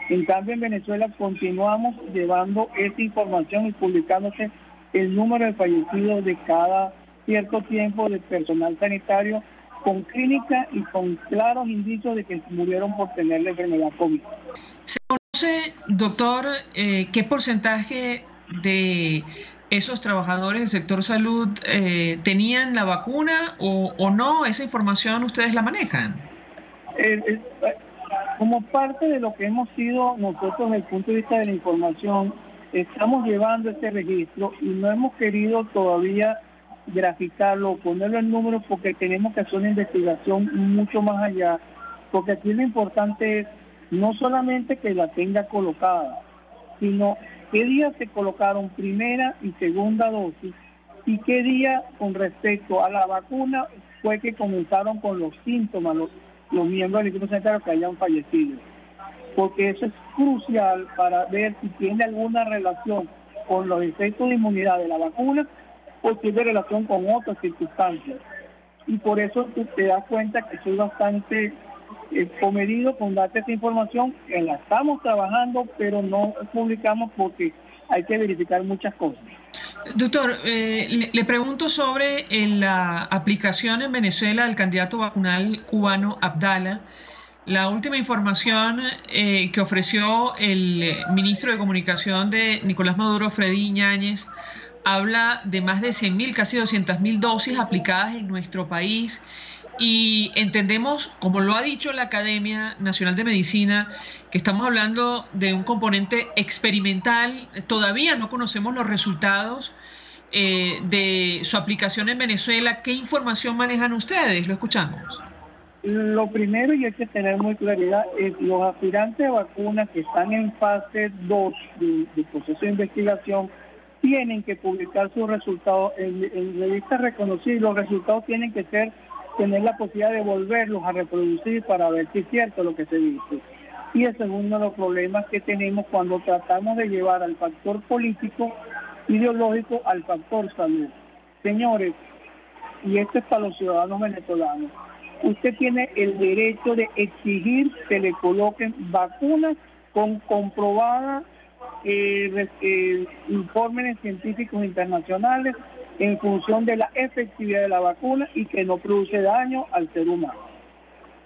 [SPEAKER 12] En cambio, en Venezuela continuamos llevando esa información y publicándose el número de fallecidos de cada cierto tiempo de personal sanitario con clínica y con claros indicios de que murieron por tener la enfermedad COVID.
[SPEAKER 2] ¿Se conoce, doctor, qué porcentaje de esos trabajadores del sector salud tenían la vacuna o no? ¿Esa información ustedes la manejan?
[SPEAKER 12] Como parte de lo que hemos sido nosotros desde el punto de vista de la información, estamos llevando este registro y no hemos querido todavía graficarlo, ponerlo en números, porque tenemos que hacer una investigación mucho más allá, porque aquí lo importante es no solamente que la tenga colocada, sino qué día se colocaron primera y segunda dosis y qué día con respecto a la vacuna fue que comenzaron con los síntomas los miembros del equipo sanitario que hayan fallecido, porque eso es crucial para ver si tiene alguna relación con los efectos de inmunidad de la vacuna o tiene relación con otras circunstancias. Y por eso tú te das cuenta que soy bastante comedido con darte esta información, que la estamos trabajando, pero no publicamos porque hay que verificar muchas cosas.
[SPEAKER 2] Doctor, le pregunto sobre la aplicación en Venezuela del candidato vacunal cubano Abdala. La última información que ofreció el ministro de Comunicación de Nicolás Maduro, Freddy Yáñez, habla de más de 100.000, casi 200.000 dosis aplicadas en nuestro país, y entendemos, como lo ha dicho la Academia Nacional de Medicina, que estamos hablando de un componente experimental. Todavía no conocemos los resultados de su aplicación en Venezuela. ¿Qué información manejan ustedes? Lo escuchamos.
[SPEAKER 12] Lo primero, y hay que tener muy claridad, es los aspirantes de vacunas que están en fase 2 del proceso de investigación tienen que publicar sus resultados en revistas reconocidas, y los resultados tienen que tener la posibilidad de volverlos a reproducir para ver si es cierto lo que se dice. Y ese es uno de los problemas que tenemos cuando tratamos de llevar al factor político, ideológico, al factor salud. Señores, y esto es para los ciudadanos venezolanos, usted tiene el derecho de exigir que le coloquen vacunas con comprobadas informes científicos internacionales en función de la efectividad de la vacuna y que no produce daño al ser humano.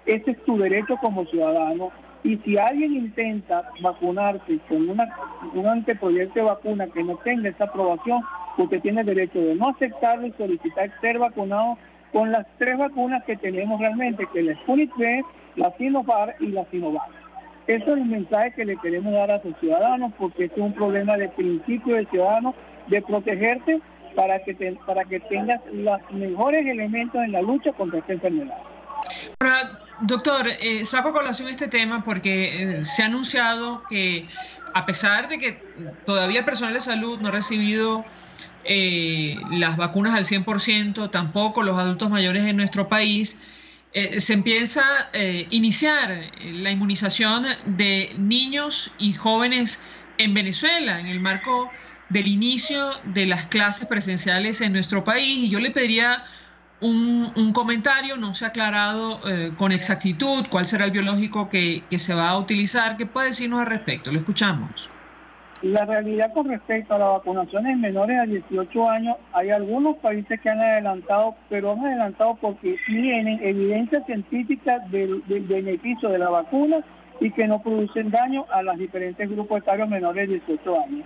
[SPEAKER 12] Ese es tu derecho como ciudadano, y si alguien intenta vacunarse con un anteproyecto de vacuna que no tenga esa aprobación, usted tiene el derecho de no aceptarlo y solicitar ser vacunado con las 3 vacunas que tenemos realmente, que es la Sputnik V, la Sinopharm y la Sinovac. Ese es el mensaje que le queremos dar a sus ciudadanos, porque este es un problema de principio del ciudadano, de protegerte para que tengas los mejores elementos en la lucha contra esta enfermedad.
[SPEAKER 2] Ahora, doctor, saco a colación este tema porque se ha anunciado que, a pesar de que todavía el personal de salud no ha recibido las vacunas al 100%, tampoco los adultos mayores en nuestro país, se empieza a iniciar la inmunización de niños y jóvenes en Venezuela en el marco del inicio de las clases presenciales en nuestro país, y yo le pediría un comentario. No se ha aclarado con exactitud cuál será el biológico que se va a utilizar. ¿Qué puede decirnos al respecto? Lo escuchamos.
[SPEAKER 12] La realidad con respecto a las vacunaciones menores a 18 años, hay algunos países que han adelantado, pero han adelantado porque tienen evidencia científica del beneficio de la vacuna y que no producen daño a los diferentes grupos etarios menores de 18 años.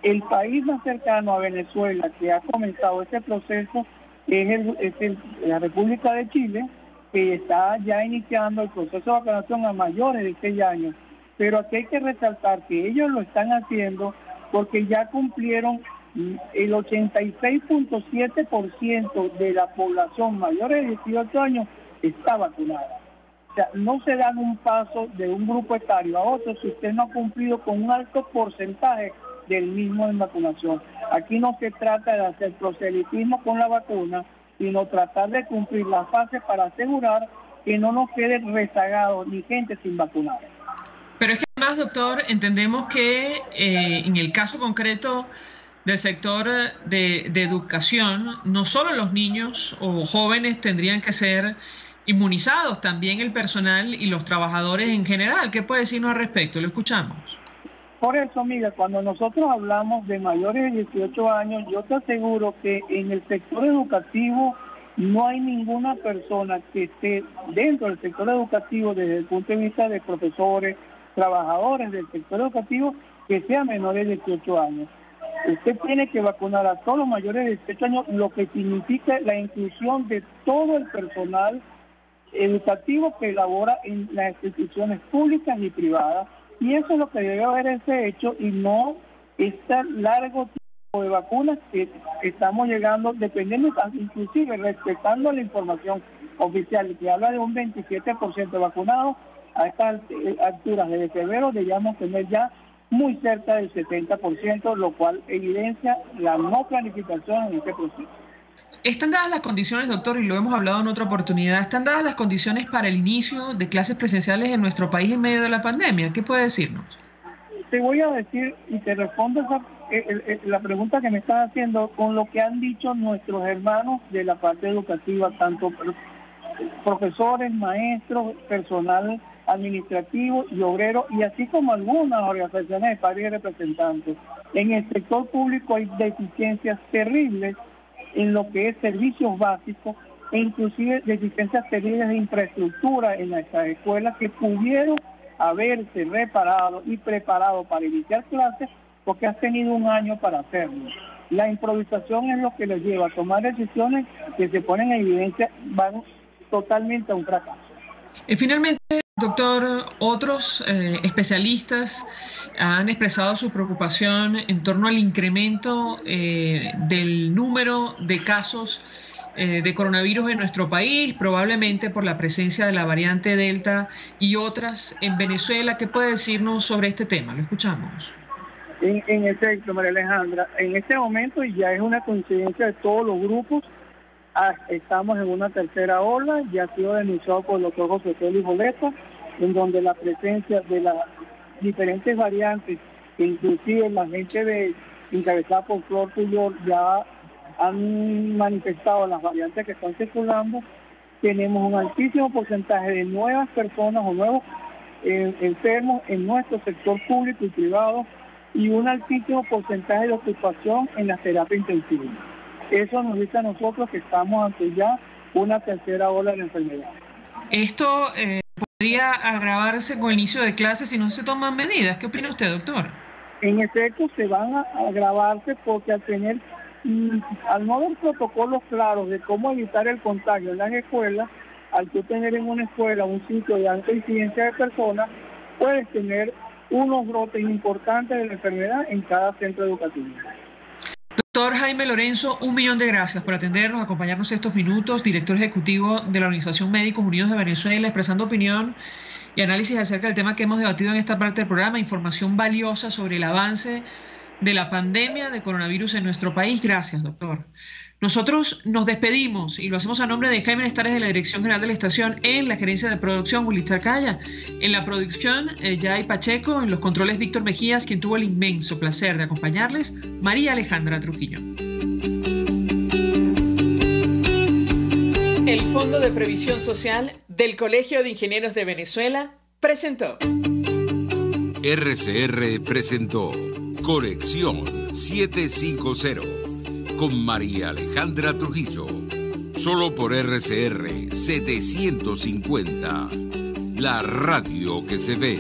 [SPEAKER 12] El país más cercano a Venezuela que ha comenzado este proceso es la República de Chile, que está ya iniciando el proceso de vacunación a mayores de 6 años. Pero aquí hay que resaltar que ellos lo están haciendo porque ya cumplieron el 86.7% de la población mayores de 18 años está vacunada. O sea, no se dan un paso de un grupo etario a otro si usted no ha cumplido con un alto porcentaje del mismo en vacunación. Aquí no se trata de hacer proselitismo con la vacuna, sino tratar de cumplir las fases para asegurar que no nos quede rezagados ni gente sin vacunar.
[SPEAKER 2] Pero es que además, doctor, entendemos que en el caso concreto del sector de educación, no solo los niños o jóvenes tendrían que ser inmunizados, también el personal y los trabajadores en general. ¿Qué puede decirnos al respecto? Lo escuchamos.
[SPEAKER 12] Por eso, mira, cuando nosotros hablamos de mayores de 18 años, yo te aseguro que en el sector educativo no hay ninguna persona que esté dentro del sector educativo desde el punto de vista de profesores, trabajadores del sector educativo, que sea menor de 18 años. Usted tiene que vacunar a todos los mayores de 18 años, lo que significa la inclusión de todo el personal educativo que elabora en las instituciones públicas y privadas. Y eso es lo que debe haberse hecho y no este largo tiempo de vacunas que estamos llegando, dependiendo, inclusive respetando la información oficial, que habla de un 27% de vacunados. A estas alturas de febrero debíamos tener ya muy cerca del 70%, lo cual evidencia la no planificación en este proceso.
[SPEAKER 2] ¿Están dadas las condiciones, doctor, y lo hemos hablado en otra oportunidad, están dadas las condiciones para el inicio de clases presenciales en nuestro país en medio de la pandemia? ¿Qué puede decirnos?
[SPEAKER 12] Te voy a decir y te respondo la pregunta que me estás haciendo con lo que han dicho nuestros hermanos de la parte educativa, tanto profesores, maestros, personal administrativo y obrero, y así como algunas organizaciones de padres y representantes. En el sector público hay deficiencias terribles en lo que es servicios básicos e inclusive deficiencias terribles de infraestructura en nuestras escuelas que pudieron haberse reparado y preparado para iniciar clases porque has tenido un año para hacerlo. La improvisación es lo que les lleva a tomar decisiones que se ponen en evidencia, van totalmente a un fracaso.
[SPEAKER 2] Finalmente, doctor, otros especialistas han expresado su preocupación en torno al incremento del número de casos de coronavirus en nuestro país, probablemente por la presencia de la variante Delta y otras en Venezuela. ¿Qué puede decirnos sobre este tema? Lo escuchamos.
[SPEAKER 12] En efecto, María Alejandra, en este momento ya es una coincidencia de todos los grupos. Estamos en una tercera ola, ya ha sido denunciado por el doctor José Félix Boleta, en donde la presencia de las diferentes variantes, inclusive la gente encabezada por Flor Puyol, ya han manifestado las variantes que están circulando. Tenemos un altísimo porcentaje de nuevas personas o nuevos enfermos en nuestro sector público y privado y un altísimo porcentaje de ocupación en la terapia intensiva. Eso nos dice a nosotros que estamos ante ya una tercera ola de la enfermedad.
[SPEAKER 2] Esto podría agravarse con el inicio de clases si no se toman medidas. ¿Qué opina usted, doctor?
[SPEAKER 12] En efecto, se van a agravarse porque al no haber protocolos claros de cómo evitar el contagio en las escuelas, al tú tener en una escuela un sitio de alta incidencia de personas, puedes tener unos brotes importantes de la enfermedad en cada centro educativo.
[SPEAKER 2] Doctor Jaime Lorenzo, 1.000.000 de gracias por atendernos, acompañarnos estos minutos, director ejecutivo de la Organización Médicos Unidos de Venezuela, expresando opinión y análisis acerca del tema que hemos debatido en esta parte del programa, información valiosa sobre el avance de la pandemia de coronavirus en nuestro país. Gracias, doctor. Nosotros nos despedimos y lo hacemos a nombre de Jaime Nestares de la Dirección General de la Estación, en la gerencia de producción Willy Caya, en la producción Yay Pacheco, en los controles Víctor Mejías, quien tuvo el inmenso placer de acompañarles, María Alejandra Trujillo. El Fondo de Previsión Social del Colegio de Ingenieros de Venezuela presentó.
[SPEAKER 1] RCR presentó Conexión 750 con María Alejandra Trujillo, solo por RCR 750, la radio que se ve.